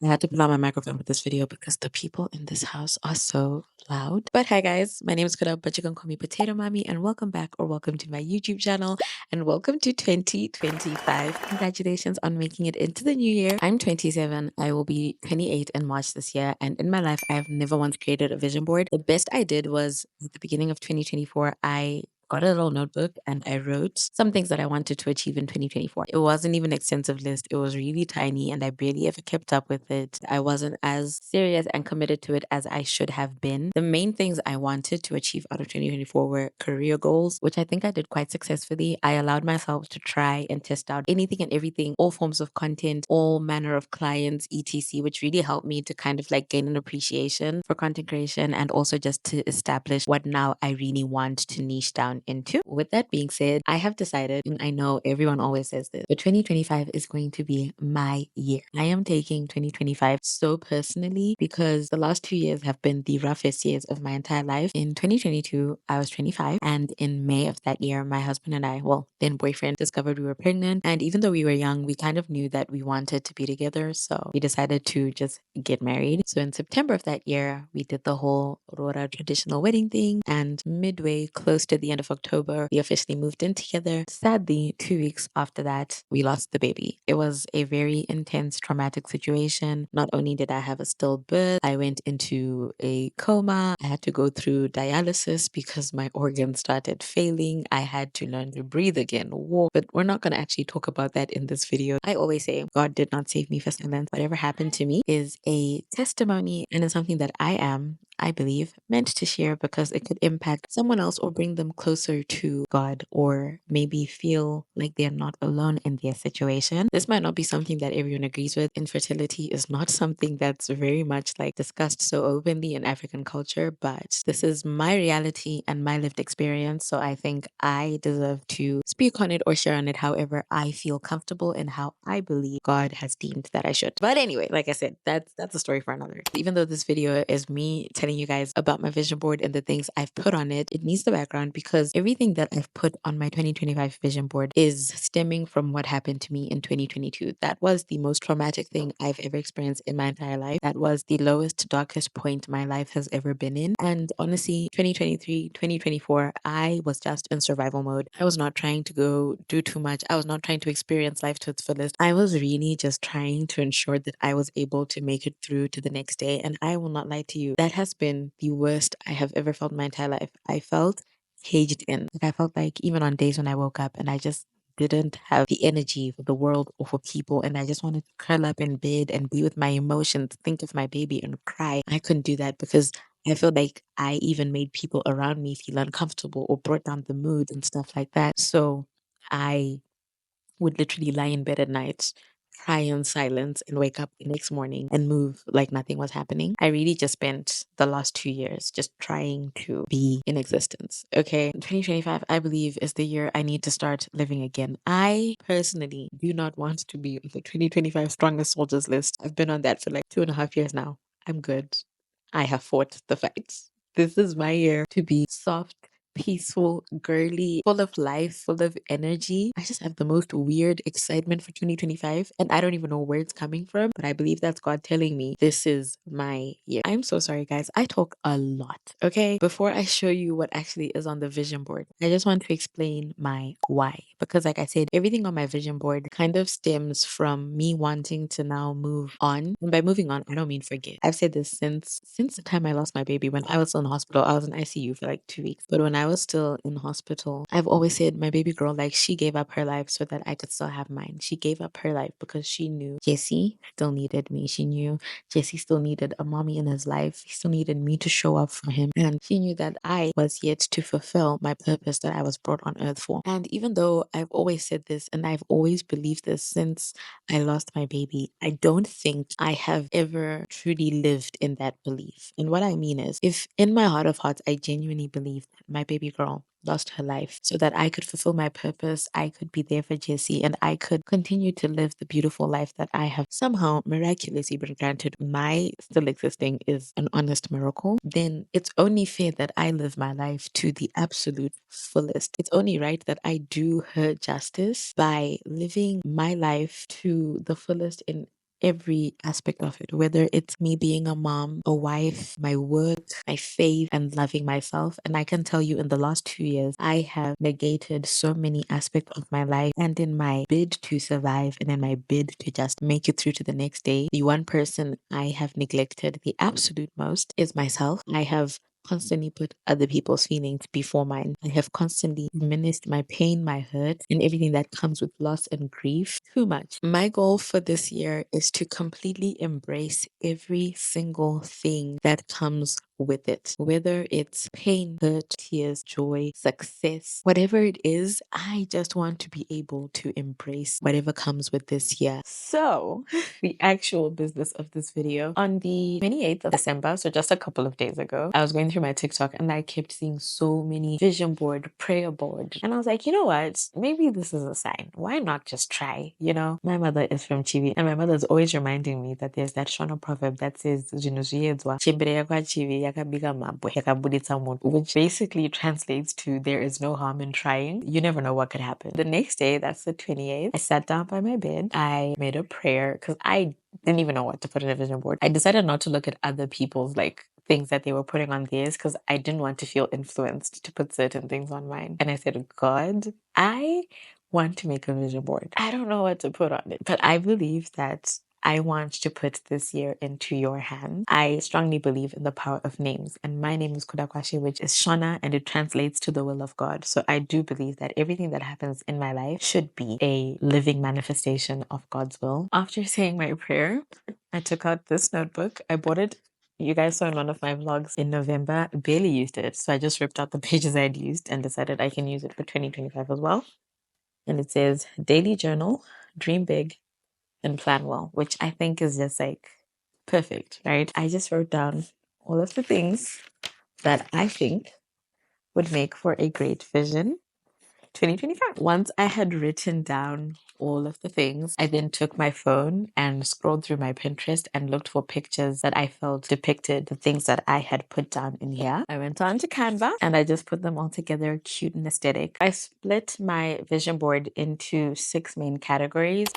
I had to pull out my microphone for this video because the people in this house are so loud. But hi guys, my name is Kuda, but you can call me Potato Mommy, and welcome back or welcome to my YouTube channel and welcome to 2025. Congratulations on making it into the new year. I'm 27. I will be 28 in March this year, and in my life I have never once created a vision board. The best I did was at the beginning of 2024, I got a little notebook and I wrote some things that I wanted to achieve in 2024. It wasn't even an extensive list. It was really tiny and I barely ever kept up with it. I wasn't as serious and committed to it as I should have been. The main things I wanted to achieve out of 2024 were career goals, which I think I did quite successfully. I allowed myself to try and test out anything and everything, all forms of content, all manner of clients, etc., which really helped me to kind of like gain an appreciation for content creation and also just to establish what now I really want to niche down into. With that being said, I have decided, and I know everyone always says this, but 2025 is going to be my year. I am taking 2025 so personally because the last 2 years have been the roughest years of my entire life. In 2022, I was 25, and in May of that year, my husband and I, well, then boyfriend, discovered we were pregnant. And even though we were young, we kind of knew that we wanted to be together. So we decided to just get married. So in September of that year, we did the whole Rora traditional wedding thing. And midway, close to the end of October, we officially moved in together. Sadly, 2 weeks after that, we lost the baby. It was a very intense, traumatic situation. Not only did I have a stillbirth, I went into a coma. I had to go through dialysis because my organs started failing. I had to learn to breathe again, walk. But we're not going to actually talk about that in this video. I always say God did not save me for silence. Whatever happened to me is a testimony and it's something that I believe, meant to share because it could impact someone else or bring them closer to God or maybe feel like they're not alone in their situation. This might not be something that everyone agrees with. Infertility is not something that's very much like discussed so openly in African culture, but this is my reality and my lived experience. So I think I deserve to speak on it or share on it however I feel comfortable and how I believe God has deemed that I should. But anyway, like I said, that's a story for another. Even though this video is me telling you guys about my vision board and the things I've put on it, it needs the background because everything that I've put on my 2025 vision board is stemming from what happened to me in 2022. That was the most traumatic thing I've ever experienced in my entire life. That was the lowest, darkest point my life has ever been in. And honestly, 2023, 2024, I was just in survival mode. I was not trying to go do too much. I was not trying to experience life to its fullest. I was really just trying to ensure that I was able to make it through to the next day. And I will not lie to you, that has been the worst I have ever felt in my entire life. I felt caged in. Like I felt like even on days when I woke up and I just didn't have the energy for the world or for people and I just wanted to curl up in bed and be with my emotions, think of my baby and cry. I couldn't do that because I feel like I even made people around me feel uncomfortable or brought down the mood and stuff like that. So I would literally lie in bed at night, cry in silence, and wake up the next morning and move like nothing was happening. I really just spent the last 2 years just trying to be in existence. Okay, 2025, I believe, is the year I need to start living again. I personally do not want to be on the 2025 strongest soldiers list. I've been on that for like 2.5 years now. I'm good. I have fought the fights. This is my year to be soft, peaceful, girly, full of life, full of energy. I just have the most weird excitement for 2025 and I don't even know where it's coming from, but I believe that's God telling me this is my year. I'm so sorry guys. I talk a lot, okay? Before I show you what actually is on the vision board, I just want to explain my why because like I said, everything on my vision board kind of stems from me wanting to now move on. And by moving on, I don't mean forget. I've said this since the time I lost my baby. When I was still in hospital, I was in ICU for like 2 weeks. But when I was still in hospital, I've always said my baby girl, like she gave up her life so that I could still have mine. She gave up her life because she knew Jesse still needed me. She knew Jesse still needed a mommy in his life. He still needed me to show up for him. And she knew that I was yet to fulfill my purpose that I was brought on earth for. And even though I've always said this and I've always believed this since I lost my baby, I don't think I have ever truly lived in that belief. And what I mean is, if in my heart of hearts, I genuinely believe that my baby girl lost her life so that I could fulfill my purpose, I could be there for Jessie, and I could continue to live the beautiful life that I have somehow miraculously been granted. My still existing is an honest miracle. Then it's only fair that I live my life to the absolute fullest. It's only right that I do her justice by living my life to the fullest in every aspect of it, whether it's me being a mom, a wife, my work, my faith, and loving myself. And I can tell you in the last 2 years, I have negated so many aspects of my life. And in my bid to survive and in my bid to just make it through to the next day, the one person I have neglected the absolute most is myself. I have constantly put other people's feelings before mine. I have constantly diminished my pain, my hurt, and everything that comes with loss and grief too much. My goal for this year is to completely embrace every single thing that comes with it, whether it's pain, hurt, tears, joy, success, whatever it is. I just want to be able to embrace whatever comes with this year. So, the actual business of this video, on the 28th of December, so just a couple of days ago, I was going through my TikTok and I kept seeing so many vision board, prayer board, and I was like, you know what, maybe this is a sign. Why not just try? You know, my mother is from Chibi, and my mother is always reminding me that there's that Shona proverb that says "Chimbere yakwa chibi yakabiga mabwe yakabuditsa muntu," which basically translates to there is no harm in trying. You never know what could happen. The next day, that's the 28th, I sat down by my bed. I made a prayer because I didn't even know what to put in a vision board. I decided not to look at other people's things that they were putting on theirs because I didn't want to feel influenced to put certain things on mine. And I said, God, I want to make a vision board. I don't know what to put on it, but I believe that I want to put this year into your hands. I strongly believe in the power of names, and my name is Kudakwashi, which is Shona, and it translates to the will of God. So I do believe that everything that happens in my life should be a living manifestation of God's will. After saying my prayer, I took out this notebook. I bought it. You guys saw in one of my vlogs in November. I barely used it, so I just ripped out the pages I'd used and decided I can use it for 2025 as well. And it says daily journal, dream big, and plan well, which I think is just perfect, right? I just wrote down all of the things that I think would make for a great vision 2025. Once I had written down all of the things, I then took my phone and scrolled through my Pinterest and looked for pictures that I felt depicted the things that I had put down in here. I went on to Canva and I just put them all together, cute and aesthetic. I split my vision board into 6 main categories.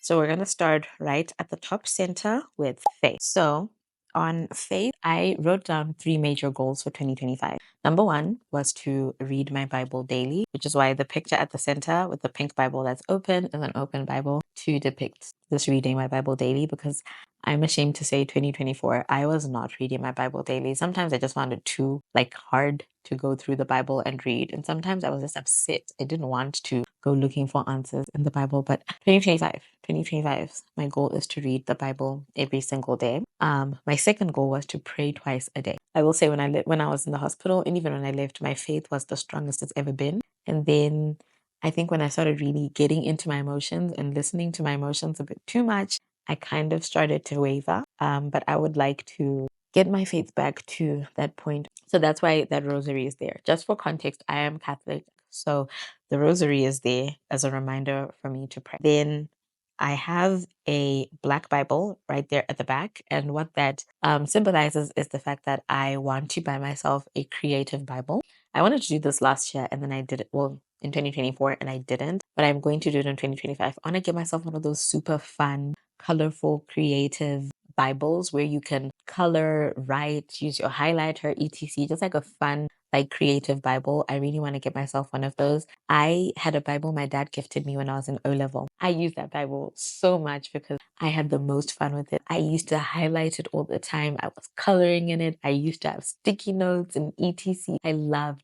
So we're going to start right at the top center with faith. So on faith, I wrote down 3 major goals for 2025. Number 1 was to read my Bible daily, which is why the picture at the center with the pink Bible that's open is an open Bible to depict this reading my Bible daily, because I'm ashamed to say 2024, I was not reading my Bible daily. Sometimes I just found it too hard to go through the Bible and read. And sometimes I was just upset. I didn't want to go looking for answers in the Bible. But 2025, my goal is to read the Bible every single day. My second goal was to pray twice a day. I will say when I was in the hospital and even when I left, my faith was the strongest it's ever been. And then I think when I started really getting into my emotions and listening to my emotions a bit too much, I kind of started to waver. But I would like to get my faith back to that point. So that's why that rosary is there. Just for context, I am Catholic. So the rosary is there as a reminder for me to pray. Then I have a black Bible right there at the back. And what that symbolizes is the fact that I want to buy myself a creative Bible. I wanted to do this last year and then I did it, in 2024, and I didn't. But I'm going to do it in 2025. I want to get myself one of those super fun, colorful, creative Bibles where you can color, write, use your highlighter, etc. Just like a fun, creative Bible. I really want to get myself one of those. I had a Bible my dad gifted me when I was in O level. I used that Bible so much because I had the most fun with it. I used to highlight it all the time. I was coloring in it. I used to have sticky notes and etc. I loved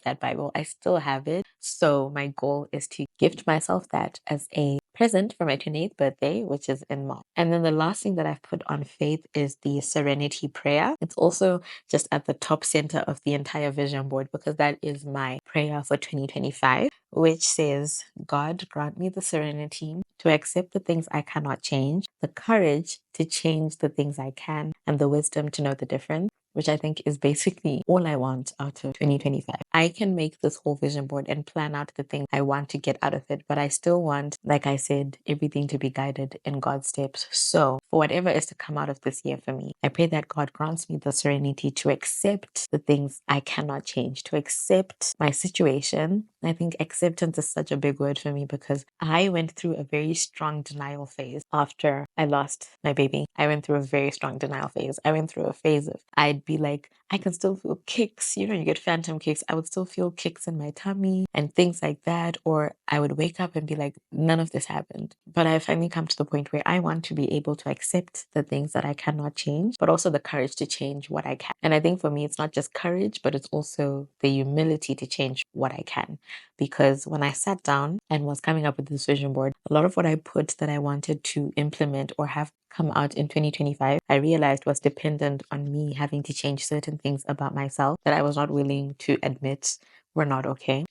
that Bible. I still have it. So my goal is to gift myself that as a present for my 28th birthday, which is in March. And then the last thing that I've put on faith is the Serenity Prayer. It's also just at the top center of the entire vision board because that is my prayer for 2025, which says, God, grant me the serenity to accept the things I cannot change, the courage to change the things I can, and the wisdom to know the difference, which I think is basically all I want out of 2025. I can make this whole vision board and plan out the things I want to get out of it, but I still want, like I said, everything to be guided in God's steps. So for whatever is to come out of this year for me, I pray that God grants me the serenity to accept the things I cannot change, to accept my situation. I think acceptance is such a big word for me because I went through a very strong denial phase after I lost my baby. I went through a very strong denial phase. I went through a phase of I'd be like, I can still feel kicks. You know, you get phantom kicks. I would still feel kicks in my tummy and things like that. Or I would wake up and be like, none of this happened. But I finally come to the point where I want to be able to accept the things that I cannot change, but also the courage to change what I can. And I think for me, it's not just courage, but it's also the humility to change what I can. Because when I sat down and was coming up with this vision board, a lot of what I put that I wanted to implement or have come out in 2025, I realized was dependent on me having to change certain things about myself that I was not willing to admit were not okay.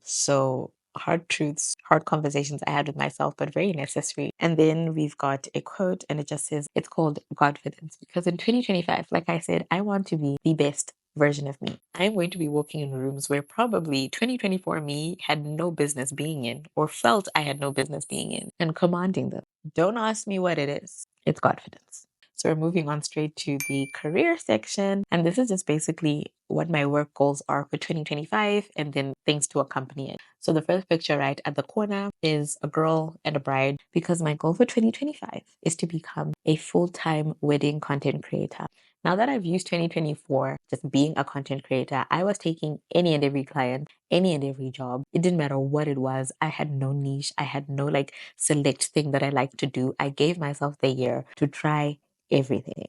So hard truths, hard conversations I had with myself, but very necessary. And then we've got a quote and it just says, it's called Godfidence. Because in 2025, like I said, I want to be the best version of me. I'm going to be walking in rooms where probably 2024 me had no business being in or felt I had no business being in and commanding them. Don't ask me what it is. It's Godfidence. So we're moving on straight to the career section. And this is just basically what my work goals are for 2025 and then things to accompany it. So the first picture right at the corner is a girl and a bride because my goal for 2025 is to become a full-time wedding content creator. Now that I've used 2024 just being a content creator, I was taking any and every client, any and every job. It didn't matter what it was. I had no niche. I had no like select thing that I like to do. I gave myself the year to try everything.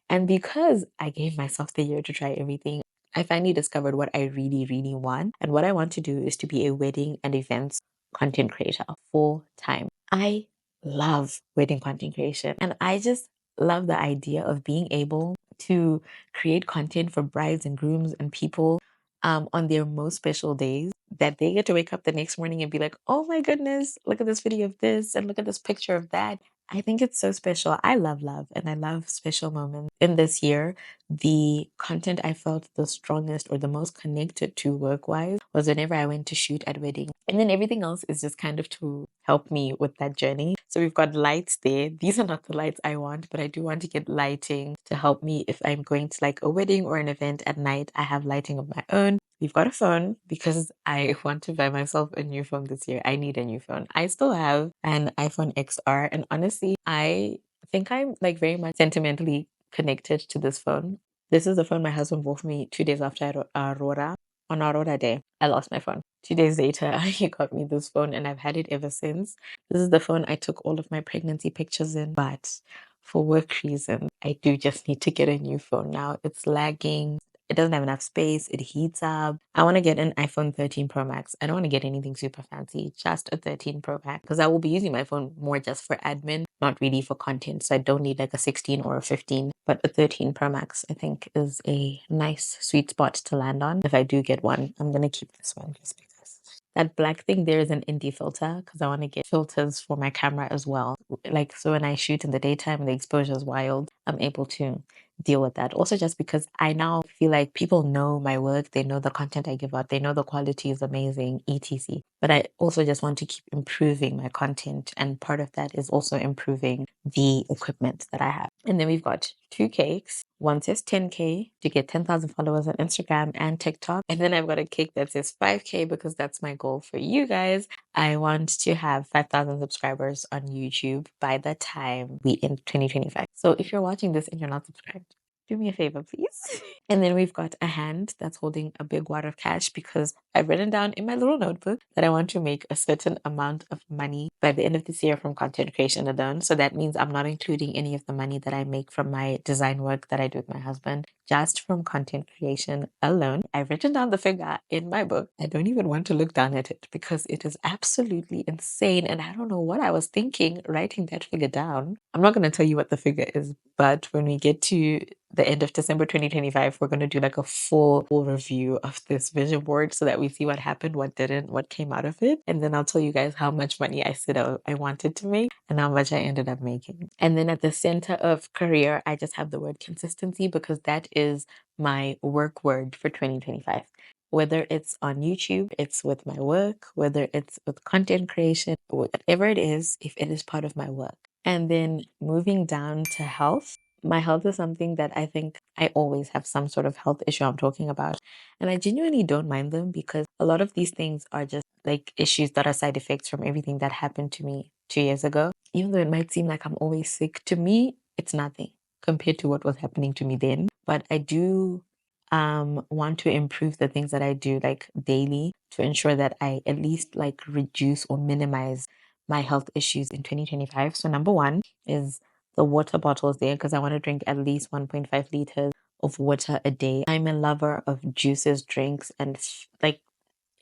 And because I gave myself the year to try everything, I finally discovered what I really, really want. And what I want to do is to be a wedding and events content creator full time. I love wedding content creation. And I just love the idea of being able to create content for brides and grooms and people on their most special days that they get to wake up the next morning and be like, oh my goodness, look at this video of this and look at this picture of that. I think it's so special. I love and I love special moments. In this year, the content I felt the strongest or the most connected to work wise was whenever I went to shoot at weddings. And then everything else is just kind of to help me with that journey. So we've got lights there. These are not the lights I want, but I do want to get lighting to help me if I'm going to like a wedding or an event at night. I have lighting of my own. We've got a phone because I want to buy myself a new phone this year. I need a new phone. I still have an iPhone XR, and honestly, I think I'm like very much sentimentally connected to this phone. This is the phone my husband bought for me 2 days after Aurora. On Aurora Day, I lost my phone. 2 days later, he got me this phone, and I've had it ever since. This is the phone I took all of my pregnancy pictures in, but for work reasons, I do just need to get a new phone now. It's lagging. It doesn't have enough space. It heats up. I want to get an iPhone 13 Pro Max. I don't want to get anything super fancy, just a 13 Pro Max because I will be using my phone more just for admin, not really for content. So I don't need like a 16 or a 15, but a 13 Pro Max I think is a nice sweet spot to land on. If I do get one, I'm going to keep this one just because. That black thing there is an indie filter because I want to get filters for my camera as well. Like, so when I shoot in the daytime and the exposure is wild, I'm able to deal with that. Also, just because I now feel like people know my work, they know the content I give out, they know the quality is amazing, etc. But I also just want to keep improving my content. And part of that is also improving the equipment that I have. And then we've got two cakes. One says 10K to get 10,000 followers on Instagram and TikTok. And then I've got a cake that says 5K because that's my goal for you guys. I want to have 5,000 subscribers on YouTube by the time we end 2025. So if you're watching this and you're not subscribed, do me a favor, please. And then we've got a hand that's holding a big wad of cash because I've written down in my little notebook that I want to make a certain amount of money by the end of this year from content creation alone. So that means I'm not including any of the money that I make from my design work that I do with my husband, just from content creation alone. I've written down the figure in my book. I don't even want to look down at it because it is absolutely insane. And I don't know what I was thinking writing that figure down. I'm not going to tell you what the figure is, but when we get to the end of December 2025, we're going to do like a full review of this vision board so that we see what happened, what didn't, what came out of it. And then I'll tell you guys how much money I said I wanted to make and how much I ended up making. And then at the center of career, I just have the word consistency because that is my work word for 2025. Whether it's on YouTube, it's with my work, whether it's with content creation, whatever it is, if it is part of my work. And then moving down to health, my health is something that I think I always have some sort of health issue I'm talking about. And I genuinely don't mind them because a lot of these things are just like issues that are side effects from everything that happened to me 2 years ago. Even though it might seem like I'm always sick, to me, it's nothing compared to what was happening to me then. But I do want to improve the things that I do like daily to ensure that I at least like reduce or minimize my health issues in 2025. So number one is the water bottles there because I want to drink at least 1.5 liters of water a day. I'm a lover of juices, drinks, and like,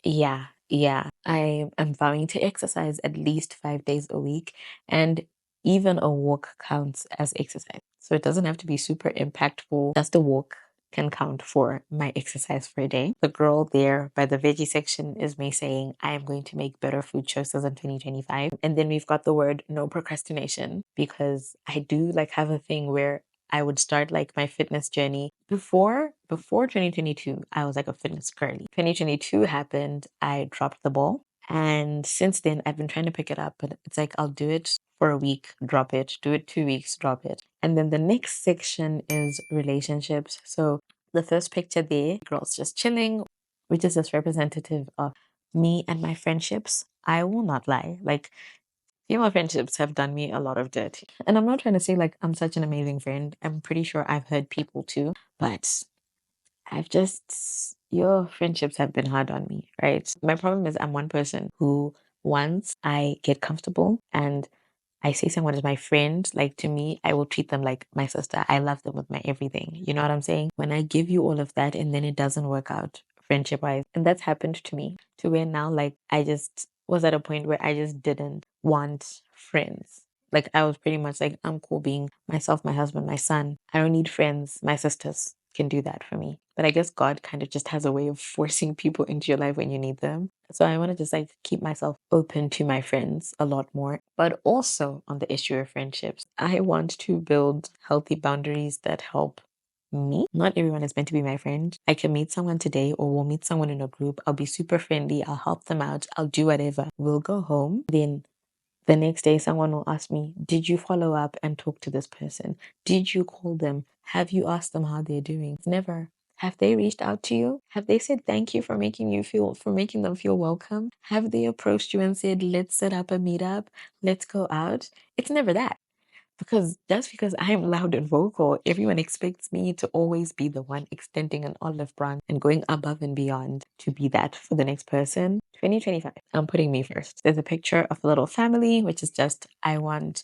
yeah. I am vowing to exercise at least 5 days a week, and even a walk counts as exercise. So it doesn't have to be super impactful. Just a walk can count for my exercise for a day. The girl there by the veggie section is me saying I am going to make better food choices in 2025. And then we've got the word no procrastination because I do like have a thing where I would start like my fitness journey before 2022. I was like a fitness girly. 2022 happened, I dropped the ball. And since then, I've been trying to pick it up, but it's like I'll do it for a week, drop it, do it 2 weeks, drop it. And then the next section is relationships. So the first picture there, girls just chilling, which is just representative of me and my friendships. I will not lie. Like, female friendships have done me a lot of dirty. And I'm not trying to say like I'm such an amazing friend. I'm pretty sure I've hurt people too, but your friendships have been hard on me, right? My problem is I'm one person who once I get comfortable and I say someone is my friend, like to me, I will treat them like my sister. I love them with my everything. You know what I'm saying? When I give you all of that and then it doesn't work out friendship wise. And that's happened to me to where now, like, I just was at a point where I just didn't want friends. Like, I was pretty much like, I'm cool being myself, my husband, my son. I don't need friends. My sisters can do that for me. But I guess God kind of just has a way of forcing people into your life when you need them. So I want to just like keep myself open to my friends a lot more. But also on the issue of friendships, I want to build healthy boundaries that help me. Not everyone is meant to be my friend. I can meet someone today or we'll meet someone in a group. I'll be super friendly. I'll help them out. I'll do whatever. We'll go home. Then the next day, someone will ask me, did you follow up and talk to this person? Did you call them? Have you asked them how they're doing? Never. Have they reached out to you? Have they said thank you for for making them feel welcome? Have they approached you and said, let's set up a meetup? Let's go out? It's never that. Because just because I am loud and vocal, everyone expects me to always be the one extending an olive branch and going above and beyond to be that for the next person. 2025, I'm putting me first. There's a picture of a little family, which is just, I want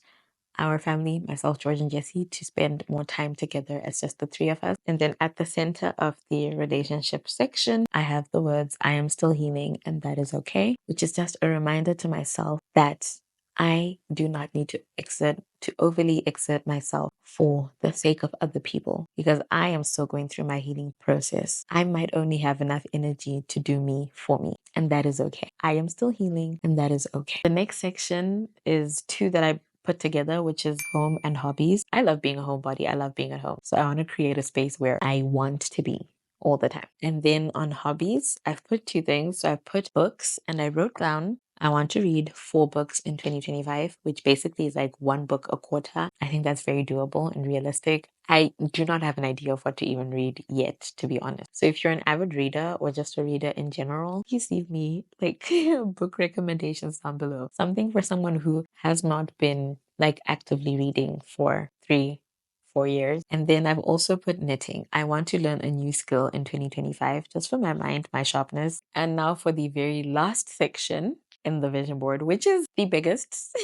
our family, myself, George, and Jesse, to spend more time together as just the three of us. And then at the center of the relationship section, I have the words, I am still healing and that is okay, which is just a reminder to myself that I do not need to overly exert myself for the sake of other people because I am still going through my healing process. I might only have enough energy to do me for me, and that is okay. I am still healing, and that is okay. The next section is two that I put together, which is home and hobbies. I love being a homebody. I love being at home. So I want to create a space where I want to be all the time. And then on hobbies, I've put two things. So I put books and I wrote down I want to read 4 books in 2025, which basically is like 1 book a quarter. I think that's very doable and realistic. I do not have an idea of what to even read yet, to be honest. So if you're an avid reader or just a reader in general, please leave me like book recommendations down below. Something for someone who has not been like actively reading for 4 years. And then I've also put knitting. I want to learn a new skill in 2025 just for my mind, my sharpness. And now for the very last section in the vision board, which is the biggest.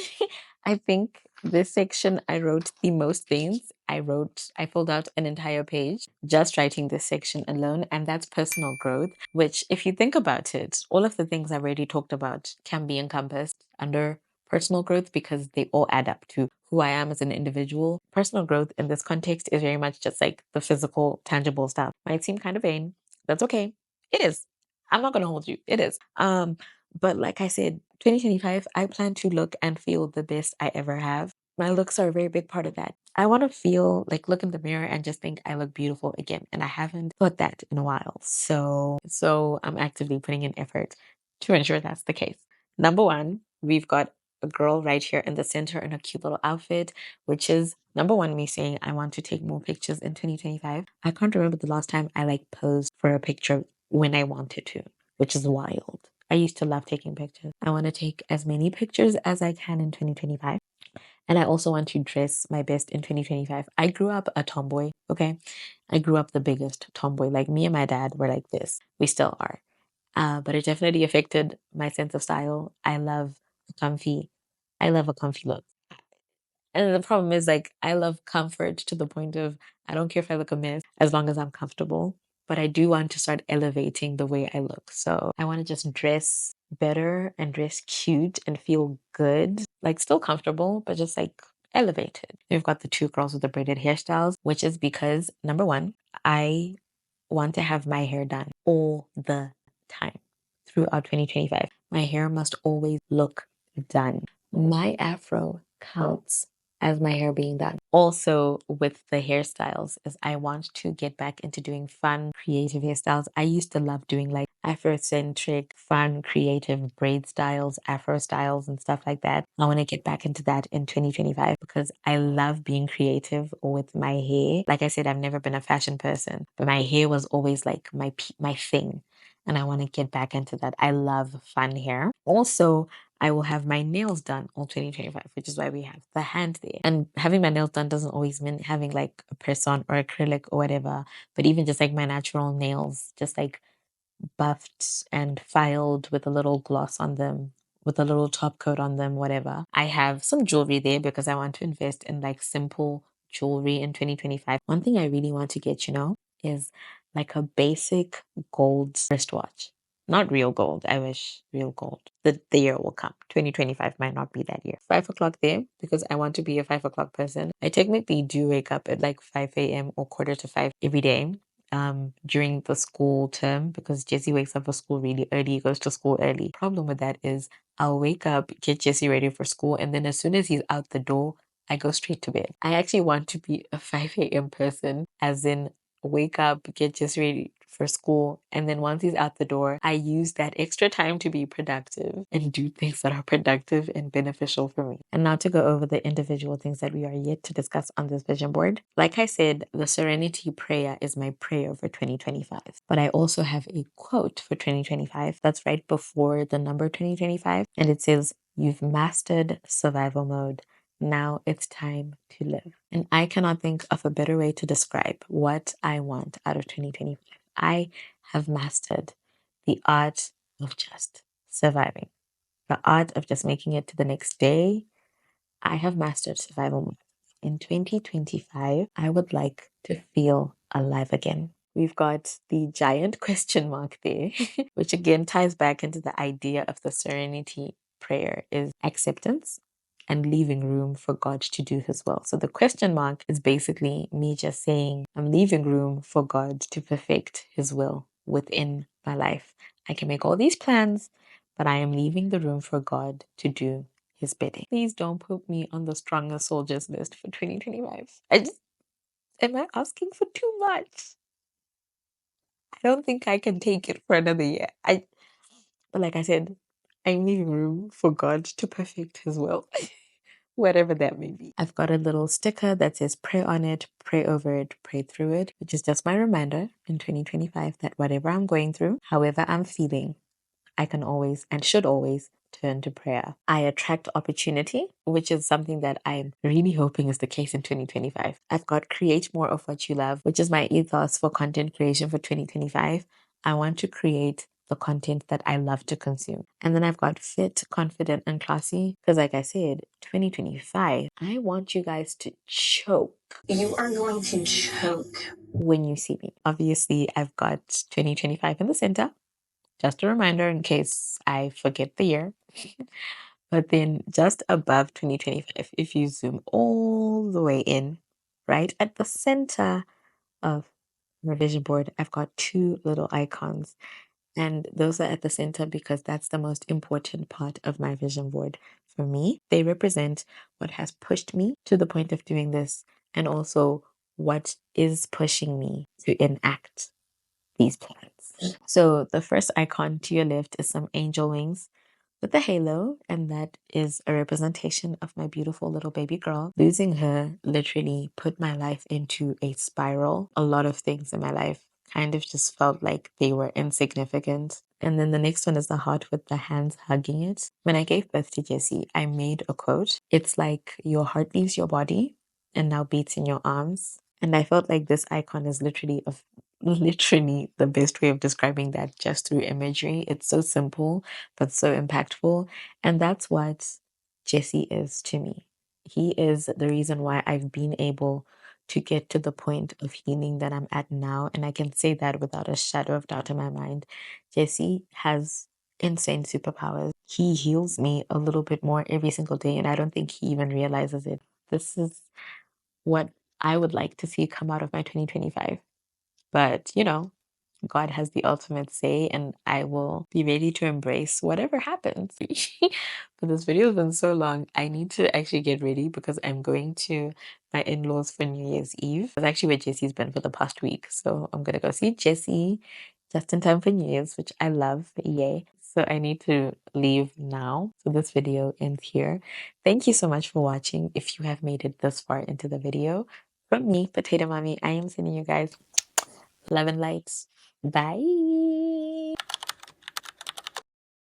I think this section I wrote the most things. I filled out an entire page just writing this section alone, and that's personal growth, which if you think about it, all of the things I've already talked about can be encompassed under personal growth because they all add up to who I am as an individual. Personal growth in this context is very much just like the physical, tangible stuff. Might seem kind of vain. That's okay. It is. I'm not gonna hold you. It is. But like I said, 2025, I plan to look and feel the best I ever have. My looks are a very big part of that. I want to feel like look in the mirror and just think I look beautiful again. And I haven't thought that in a while. So I'm actively putting in effort to ensure that's the case. Number one, we've got a girl right here in the center in a cute little outfit, which is number one, me saying I want to take more pictures in 2025. I can't remember the last time I like posed for a picture when I wanted to, which is wild. I used to love taking pictures. I want to take as many pictures as I can in 2025. And I also want to dress my best in 2025. I grew up a tomboy, okay? I grew up the biggest tomboy. Like me and my dad were like this. We still are. But it definitely affected my sense of style. Comfy, I love a comfy look. And the problem is like I love comfort to the point of I don't care if I look a mess as long as I'm comfortable. But I do want to start elevating the way I look. So I want to just dress better and dress cute and feel good. Like still comfortable, but just like elevated. We've got the two girls with the braided hairstyles, which is because number one, I want to have my hair done all the time throughout 2025. My hair must always look done. My afro counts as my hair being done. Also, with the hairstyles, is I want to get back into doing fun, creative hairstyles. I used to love doing like Afrocentric, fun, creative braid styles, Afro styles, and stuff like that. I want to get back into that in 2025 because I love being creative with my hair. Like I said, I've never been a fashion person, but my hair was always like my thing. And I want to get back into that. I love fun hair. Also, I will have my nails done all 2025, which is why we have the hand there. And having my nails done doesn't always mean having like a press on or acrylic or whatever, but even just like my natural nails, just like buffed and filed with a little gloss on them, with a little top coat on them, whatever. I have some jewelry there because I want to invest in like simple jewelry in 2025. One thing I really want to get, is like a basic gold wristwatch. Not real gold. I wish real gold. The year will come. 2025 might not be that year. 5 o'clock there because I want to be a 5 o'clock person. I technically do wake up at like 5 a.m. or quarter to 5 every day during the school term because Jesse wakes up for school really early, goes to school early. Problem with that is I'll wake up, get Jesse ready for school, and then as soon as he's out the door, I go straight to bed. I actually want to be a 5 a.m. person, as in wake up, get Jesse ready for school, and then once he's out the door, I use that extra time to be productive and do things that are productive and beneficial for me. And now to go over the individual things that we are yet to discuss on this vision board. Like I said, the Serenity Prayer is my prayer for 2025. But I also have a quote for 2025 that's right before the number 2025. And it says, "You've mastered survival mode. Now it's time to live." And I cannot think of a better way to describe what I want out of 2025. I have mastered the art of just surviving, the art of just making it to the next day. I have mastered survival mode. In 2025, I would like to feel alive again. We've got the giant question mark there, which again ties back into the idea of the Serenity Prayer is acceptance and leaving room for God to do his will. So the question mark is basically me just saying, I'm leaving room for God to perfect his will within my life. I can make all these plans, but I am leaving the room for God to do his bidding. Please don't put me on the strongest soldiers list for 2025. Am I asking for too much? I don't think I can take it for another year. But like I said, I'm leaving room for God to perfect his will. Whatever that may be. I've got a little sticker that says pray on it, pray over it, pray through it, which is just my reminder in 2025 that whatever I'm going through, however I'm feeling, I can always and should always turn to prayer. I attract opportunity, which is something that I'm really hoping is the case in 2025. I've got create more of what you love, which is my ethos for content creation for 2025. I want to create the content that I love to consume. And then I've got fit, confident, and classy. Because like I said, 2025, I want you guys to choke. You are going to choke when you see me. Obviously, I've got 2025 in the center. Just a reminder in case I forget the year. But then just above 2025, if you zoom all the way in, right at the center of my vision board, I've got two little icons. And those are at the center because that's the most important part of my vision board for me. They represent what has pushed me to the point of doing this and also what is pushing me to enact these plans. So the first icon to your left is some angel wings with a halo, and that is a representation of my beautiful little baby girl. Losing her literally put my life into a spiral. A lot of things in my life kind of just felt like they were insignificant. And then the next one is the heart with the hands hugging it. When I gave birth to Jessie, I made a quote. It's like your heart leaves your body and now beats in your arms. And I felt like this icon is literally the best way of describing that just through imagery. It's so simple but so impactful. And that's what Jesse is to me. He is the reason why I've been able to get to the point of healing that I'm at now. And I can say that without a shadow of doubt in my mind. Jesse has insane superpowers. He heals me a little bit more every single day, and I don't think he even realizes it. This is what I would like to see come out of my 2025. But, God has the ultimate say, and I will be ready to embrace whatever happens. But this video has been so long. I need to actually get ready because I'm going to my in-laws for New Year's Eve. That's actually where Jesse's been for the past week. So I'm gonna go see Jesse just in time for New Year's, which I love. Yay. So I need to leave now. So this video ends here. Thank you so much for watching. If you have made it this far into the video, from me, Potato Mommy, I am sending you guys love and lights. Bye.